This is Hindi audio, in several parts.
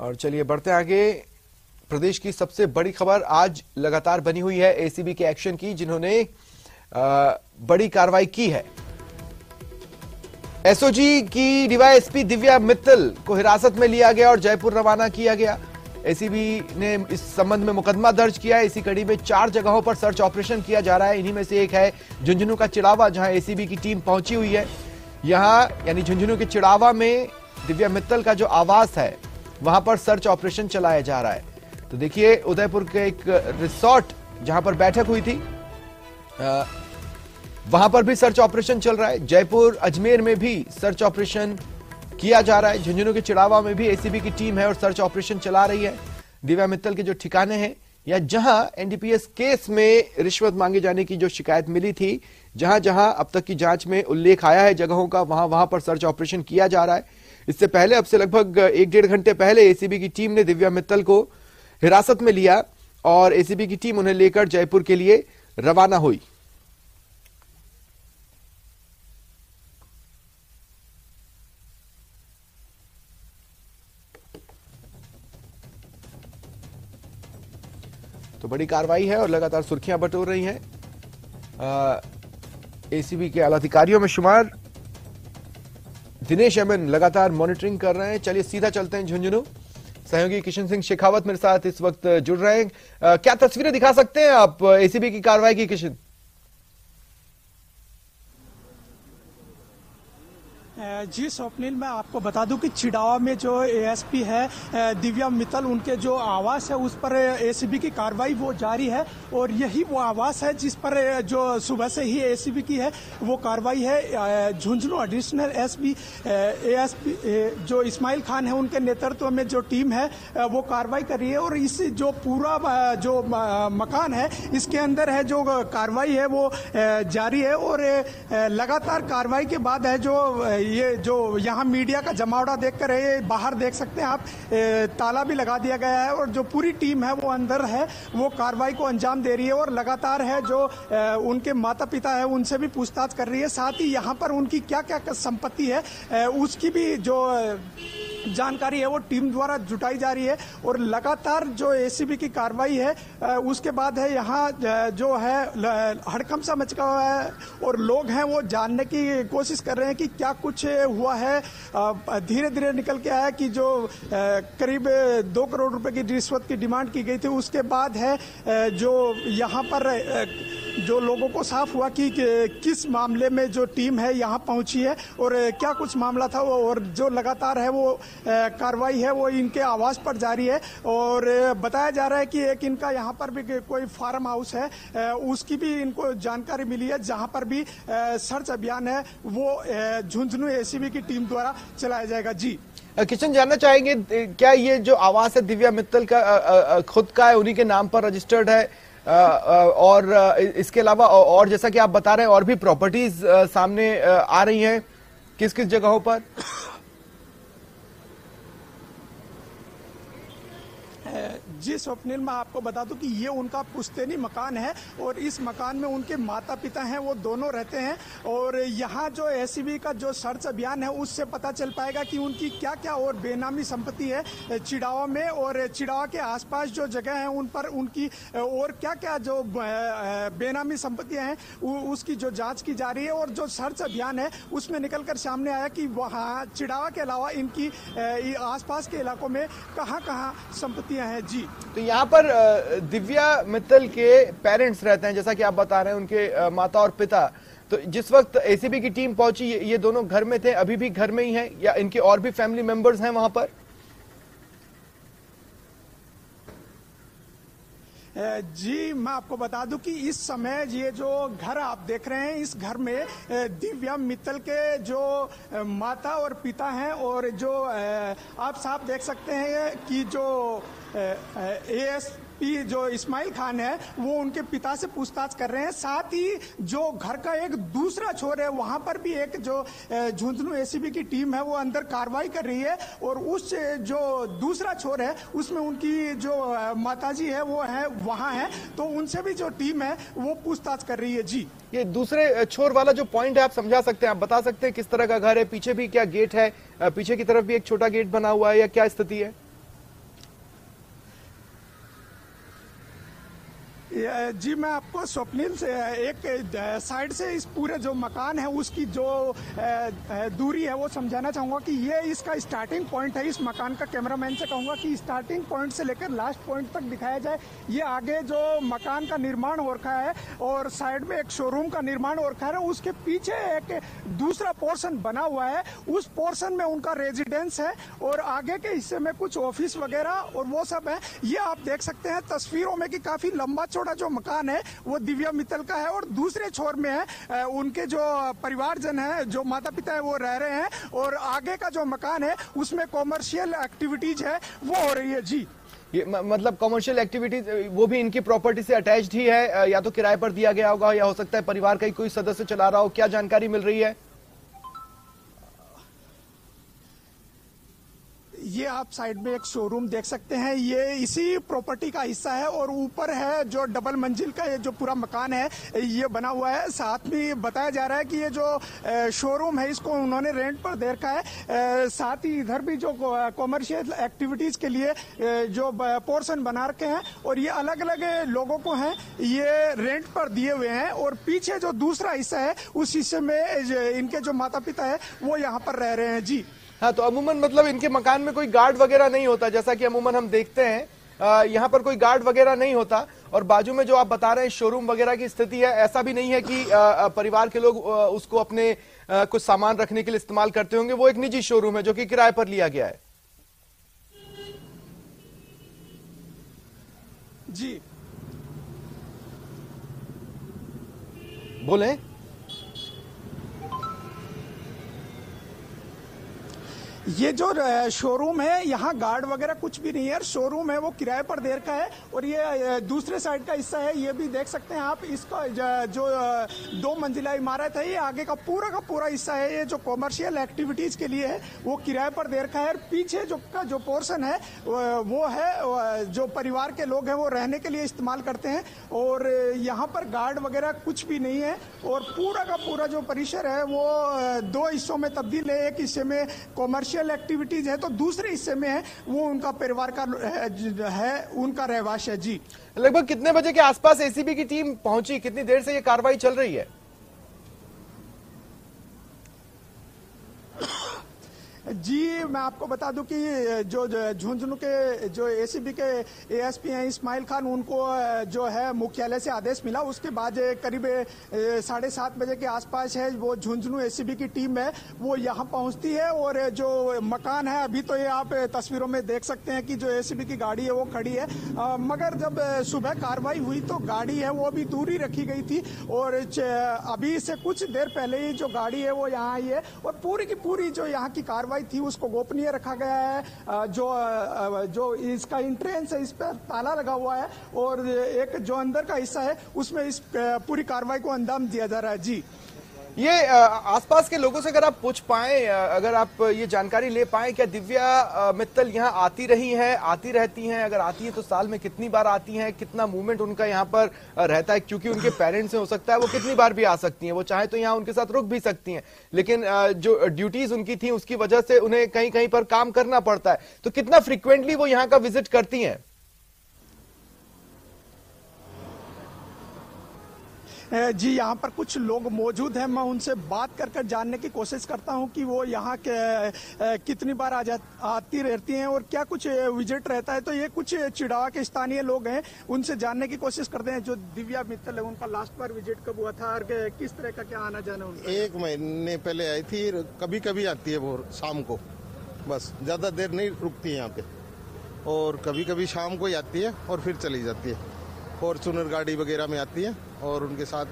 और चलिए बढ़ते आगे। प्रदेश की सबसे बड़ी खबर आज लगातार बनी हुई है एसीबी के एक्शन की, जिन्होंने बड़ी कार्रवाई की है। एसओजी की डीवाईएसपी दिव्या मित्तल को हिरासत में लिया गया और जयपुर रवाना किया गया। एसीबी ने इस संबंध में मुकदमा दर्ज किया है। इसी कड़ी में 4 जगहों पर सर्च ऑपरेशन किया जा रहा है। इन्हीं में से एक है झुंझुनू का चिड़ावा, जहां एसीबी की टीम पहुंची हुई है। यहां यानी झुंझुनू के चिड़ावा में दिव्या मित्तल का जो आवास है वहां पर सर्च ऑपरेशन चलाया जा रहा है। तो देखिए, उदयपुर के एक रिसोर्ट जहां पर बैठक हुई थी वहां पर भी सर्च ऑपरेशन चल रहा है। जयपुर, अजमेर में भी सर्च ऑपरेशन किया जा रहा है। झुंझुनू के चिड़ावा में भी एसीबी की टीम है और सर्च ऑपरेशन चला रही है। दिव्या मित्तल के जो ठिकाने हैं या जहां एनडीपीएस केस में रिश्वत मांगे जाने की जो शिकायत मिली थी, जहां जहां अब तक की जांच में उल्लेख आया है जगहों का, वहां वहां पर सर्च ऑपरेशन किया जा रहा है। इससे पहले, अब से लगभग 1-1.5 घंटे पहले एसीबी की टीम ने दिव्या मित्तल को हिरासत में लिया और एसीबी की टीम उन्हें लेकर जयपुर के लिए रवाना हुई। तो बड़ी कार्रवाई है और लगातार सुर्खियां बटोर रही हैं। एसीबी के आला अधिकारियों में शुमार दिनेश एमएन लगातार मॉनिटरिंग कर रहे हैं। चलिए सीधा चलते हैं झुंझुनू। सहयोगी किशन सिंह शेखावत मेरे साथ इस वक्त जुड़ रहे हैं। क्या तस्वीरें दिखा सकते हैं आप एसीबी की कार्रवाई की, किशन? जी स्वप्निल, मैं आपको बता दूं कि चिड़ावा में जो एएसपी है दिव्या मित्तल, उनके जो आवास है उस पर एसीबी की कार्रवाई वो जारी है। और यही वो आवास है जिस पर जो सुबह से ही एसीबी की है वो कार्रवाई है। झुंझुनू एडिशनल एएसपी जो इस्माइल खान है, उनके नेतृत्व में जो टीम है वो कार्रवाई कर रही है। और इस जो पूरा जो मकान है इसके अंदर है जो कार्रवाई है वो जारी है। और लगातार कार्रवाई के बाद है जो ये जो यहाँ मीडिया का जमावड़ा देखकर ये बाहर देख सकते हैं आप, ताला भी लगा दिया गया है। और जो पूरी टीम है वो अंदर है, वो कार्रवाई को अंजाम दे रही है। और लगातार है जो उनके माता पिता है उनसे भी पूछताछ कर रही है। साथ ही यहाँ पर उनकी क्या क्या संपत्ति है उसकी भी जो जानकारी है वो टीम द्वारा जुटाई जा रही है। और लगातार जो एसीबी की कार्रवाई है उसके बाद है यहाँ जो है हड़कंप सा मच गया है और लोग हैं वो जानने की कोशिश कर रहे हैं कि क्या कुछ हुआ है। धीरे धीरे निकल के आया कि जो करीब 2 करोड़ रुपए की रिश्वत की डिमांड की गई थी, उसके बाद है जो यहाँ पर जो लोगों को साफ हुआ कि किस मामले में जो टीम है यहाँ पहुंची है और क्या कुछ मामला था। और जो लगातार है वो कार्रवाई है वो इनके आवास पर जारी है। और बताया जा रहा है कि एक इनका यहाँ पर भी कोई फार्म हाउस है, उसकी भी इनको जानकारी मिली है, जहाँ पर भी सर्च अभियान है वो झुंझुनू एसीबी की टीम द्वारा चलाया जाएगा। जी किशन, जानना चाहेंगे क्या ये जो आवास है दिव्या मित्तल का खुद का है, उन्हीं के नाम पर रजिस्टर्ड है? और इसके अलावा और जैसा कि आप बता रहे हैं और भी प्रॉपर्टीज सामने आ रही हैं, किस किस जगहों पर? जी स्वप्निल, मैं आपको बता दूं कि ये उनका पुश्तैनी मकान है और इस मकान में उनके माता पिता हैं, वो दोनों रहते हैं। और यहाँ जो एसीबी का जो सर्च अभियान है उससे पता चल पाएगा कि उनकी क्या क्या और बेनामी संपत्ति है चिड़ावा में और चिड़ावा के आसपास जो जगह है उन पर उनकी और क्या क्या जो बेनामी संपत्तियां हैं उसकी जो जांच की जा रही है। और जो सर्च अभियान है उसमें निकल कर सामने आया कि वहाँ चिड़ावा के अलावा इनकी आसपास के इलाकों में कहाँ कहाँ संपत्तियां हैं। जी, तो यहाँ पर दिव्या मित्तल के पेरेंट्स रहते हैं, जैसा कि आप बता रहे हैं, उनके माता और पिता। तो जिस वक्त एसीबी की टीम पहुंची ये दोनों घर में थे, अभी भी घर में ही हैं या इनके और भी फैमिली मेंबर्स हैं वहां पर? जी, मैं आपको बता दूं कि इस समय ये जो घर आप देख रहे हैं, इस घर में दिव्या मित्तल के जो माता और पिता हैं और जो आप साफ देख सकते हैं कि जो एएसपी जो इस्माइल खान है वो उनके पिता से पूछताछ कर रहे हैं। साथ ही जो घर का एक दूसरा छोर है वहां पर भी एक जो झुंझुनू एसीबी की टीम है वो अंदर कार्रवाई कर रही है। और उस जो दूसरा छोर है उसमें उनकी जो माताजी है वो है वहां है, तो उनसे भी जो टीम है वो पूछताछ कर रही है। जी, ये दूसरे छोर वाला जो पॉइंट है आप समझा सकते हैं, आप बता सकते हैं किस तरह का घर है? पीछे भी क्या गेट है? पीछे की तरफ भी एक छोटा गेट बना हुआ है या क्या स्थिति है? जी मैं आपको स्वप्निल से एक साइड से इस पूरे जो मकान है उसकी जो दूरी है वो समझाना चाहूँगा कि ये इसका स्टार्टिंग पॉइंट है। इस मकान का कैमरामैन से कहूँगा कि स्टार्टिंग पॉइंट से लेकर लास्ट पॉइंट तक दिखाया जाए। ये आगे जो मकान का निर्माण हो रखा है और साइड में एक शोरूम का निर्माण हो रखा है, उसके पीछे एक दूसरा पोर्शन बना हुआ है। उस पोर्शन में उनका रेजिडेंस है और आगे के हिस्से में कुछ ऑफिस वगैरह और वो सब है। ये आप देख सकते हैं तस्वीरों में कि काफी लंबा चौड़ा जो मकान है वो दिव्या मित्तल का है और दूसरे छोर में है उनके जो परिवारजन है, जो माता पिता है वो रह रहे हैं और आगे का जो मकान है उसमें कॉमर्शियल एक्टिविटीज है वो हो रही है। जी ये मतलब कॉमर्शियल एक्टिविटीज वो भी इनकी प्रॉपर्टी से अटैच्ड ही है, या तो किराए पर दिया गया होगा या हो सकता है परिवार का ही कोई सदस्य चला रहा हो, क्या जानकारी मिल रही है? ये आप साइड में एक शोरूम देख सकते हैं, ये इसी प्रॉपर्टी का हिस्सा है और ऊपर है जो डबल मंजिल का ये जो पूरा मकान है ये बना हुआ है। साथ में बताया जा रहा है कि ये जो शोरूम है इसको उन्होंने रेंट पर दे रखा है। साथ ही इधर भी जो कॉमर्शियल एक्टिविटीज के लिए जो पोर्शन बना रखे हैं और ये अलग अलग लोगों को हैं, ये रेंट पर दिए हुए हैं और पीछे जो दूसरा हिस्सा है उस हिस्से में इनके जो माता पिता है वो यहाँ पर रह रहे हैं। जी हाँ, तो अमूमन मतलब इनके मकान में कोई गार्ड वगैरह नहीं होता, जैसा कि अमूमन हम देखते हैं यहाँ पर कोई गार्ड वगैरह नहीं होता। और बाजू में जो आप बता रहे हैं शोरूम वगैरह की स्थिति है, ऐसा भी नहीं है कि परिवार के लोग उसको अपने कुछ सामान रखने के लिए इस्तेमाल करते होंगे। वो एक निजी शोरूम है जो कि किराए पर लिया गया है। जी बोले ये जो शोरूम है यहाँ गार्ड वगैरह कुछ भी नहीं है, शोरूम है वो किराए पर दे रखा है और ये दूसरे साइड का हिस्सा है, ये भी देख सकते हैं आप। इसका जो 2 मंजिला इमारत है ये आगे का पूरा हिस्सा है, ये जो कॉमर्शियल एक्टिविटीज के लिए है वो किराए पर दे रखा है। और पीछे जो पोर्शन है वो है जो परिवार के लोग हैं वो रहने के लिए इस्तेमाल करते हैं और यहाँ पर गार्ड वगैरह कुछ भी नहीं है और पूरा का पूरा जो परिसर है वो 2 हिस्सों में तब्दील है। एक हिस्से में कॉमर्शियल एक्टिविटीज है तो दूसरे हिस्से में है वो उनका परिवार का है उनका रहवास है। जी लगभग कितने बजे के आसपास एसीबी की टीम पहुंची, कितनी देर से ये कार्रवाई चल रही है? जी मैं आपको बता दूं कि जो झुंझुनू के जो एसीबी के एएसपी हैं इस्माइल खान, उनको जो है मुख्यालय से आदेश मिला, उसके बाद करीब 7:30 बजे के आसपास है वो झुंझुनू एसीबी की टीम है वो यहाँ पहुँचती है और जो मकान है अभी तो ये आप तस्वीरों में देख सकते हैं कि जो एसीबी की गाड़ी है वो खड़ी है, मगर जब सुबह कार्रवाई हुई तो गाड़ी है वो अभी दूर ही रखी गई थी और अभी से कुछ देर पहले ही जो गाड़ी है वो यहाँ आई है और पूरी की पूरी जो यहाँ की कार्रवाई थी उसको गोपनीय रखा गया है। जो इसका एंट्रेंस है इस पर ताला लगा हुआ है और एक जो अंदर का हिस्सा है उसमें इस पूरी कार्रवाई को अंजाम दिया जा रहा है। जी ये आसपास के लोगों से अगर आप पूछ पाए, अगर आप ये जानकारी ले पाए, क्या दिव्या मित्तल यहाँ आती रही हैं, आती रहती हैं? अगर आती हैं तो साल में कितनी बार आती हैं, कितना मूवमेंट उनका यहाँ पर रहता है? क्योंकि उनके पेरेंट्स हो सकता है वो कितनी बार भी आ सकती हैं, वो चाहे तो यहाँ उनके साथ रुक भी सकती हैं, लेकिन जो ड्यूटीज उनकी थी उसकी वजह से उन्हें कहीं कहीं पर काम करना पड़ता है। तो कितना फ्रिक्वेंटली वो यहाँ का विजिट करती हैं? जी यहाँ पर कुछ लोग मौजूद हैं, मैं उनसे बात कर जानने की कोशिश करता हूं कि वो यहाँ के कितनी बार आती रहती हैं और क्या कुछ विजिट रहता है। तो ये कुछ चिड़ावा के स्थानीय लोग हैं, उनसे जानने की कोशिश करते हैं। जो दिव्या मित्तल है उनका लास्ट बार विजिट कब हुआ था और किस तरह का क्या आना जाना उनका? 1 महीने पहले आई थी, कभी कभी आती है वो शाम को, बस ज्यादा देर नहीं रुकती है यहाँ पे और कभी कभी शाम को ही आती है और फिर चली जाती है। फॉर्चूनर गाड़ी वगैरह में आती है और उनके साथ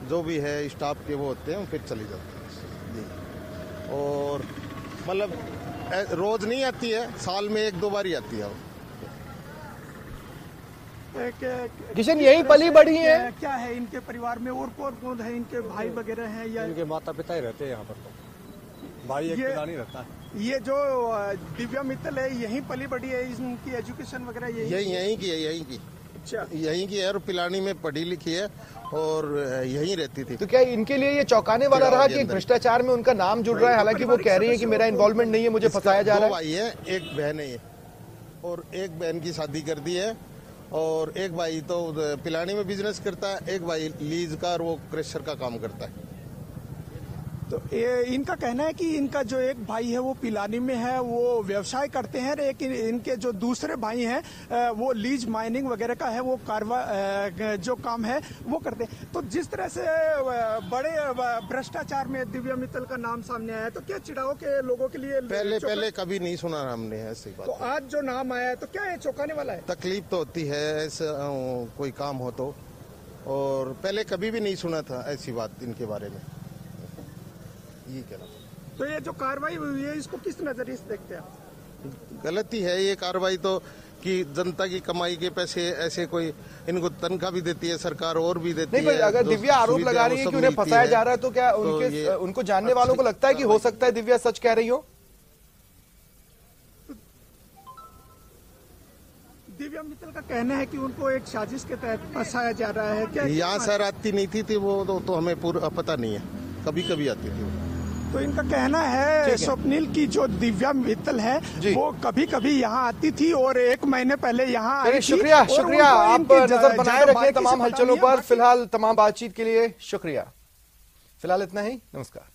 जो भी है स्टाफ के वो होते हैं फिर चली जाती है। जी और मतलब रोज नहीं आती है, साल में 1-2 बार ही आती है। किशन यही पली बड़ी है? क्या है इनके परिवार में और कौन है? इनके भाई वगैरह हैं या इनके माता पिता ही रहते हैं यहाँ पर? तो भाई एक पिता नहीं रहता है। ये जो दिव्या मित्तल है यहीं पली बड़ी है, इनकी एजुकेशन वगैरह यहीं की है, यहीं की यहीं की है और पिलानी में पढ़ी लिखी है और यहीं रहती थी। तो क्या इनके लिए ये चौंकाने वाला रहा कि भ्रष्टाचार में उनका नाम जुड़ रहा है? हालांकि वो कह रही है कि मेरा इन्वॉल्वमेंट नहीं है, मुझे फंसाया जा रहा है। 2 भाई है, 1 बहन है और 1 बहन की शादी कर दी है और एक भाई तो पिलानी में बिजनेस करता है, एक भाई लीज का और वो क्रेशर का काम करता है। तो इनका कहना है कि इनका जो एक भाई है वो पिलानी में है, वो व्यवसाय करते हैं, लेकिन इनके जो दूसरे भाई हैं वो लीज माइनिंग वगैरह का है, वो जो काम है वो करते हैं। तो जिस तरह से बड़े भ्रष्टाचार में दिव्या मित्तल का नाम सामने आया, तो क्या चिड़ाव के लोगों के लिए पहले कभी नहीं सुना हमने ऐसी बात। तो आज जो नाम आया है तो क्या ये चौंकाने वाला है? तकलीफ तो होती है ऐसा कोई काम हो तो, और पहले कभी भी नहीं सुना था ऐसी बात इनके बारे में। ये कहना। तो ये जो कार्रवाई हुई है इसको किस नजरिए से देखते हैं आप? गलती है ये कार्रवाई तो, कि जनता की कमाई के पैसे ऐसे कोई इनको तनख्वाह भी देती है सरकार और भी देती नहीं, है। अगर दिव्या आरोप लगा रही है कि उन्हें फंसाया जा रहा है तो क्या उनको जानने वालों को लगता है कि हो सकता है दिव्या सच कह रही हो? दिव्या मित्तल का कहना है कि उनको एक साजिश के तहत फंसाया जा रहा है। क्या यहाँ सर आती नहीं थी वो तो हमें पूरा पता नहीं है, कभी कभी आती थी। तो इनका कहना है स्वप्निल की जो दिव्या मित्तल है वो कभी कभी यहाँ आती थी और 1 महीने पहले यहाँ आई थी। शुक्रिया आप नजर बनाए रखें तमाम हलचलों पर। फिलहाल तमाम बातचीत के लिए शुक्रिया। फिलहाल इतना ही, नमस्कार।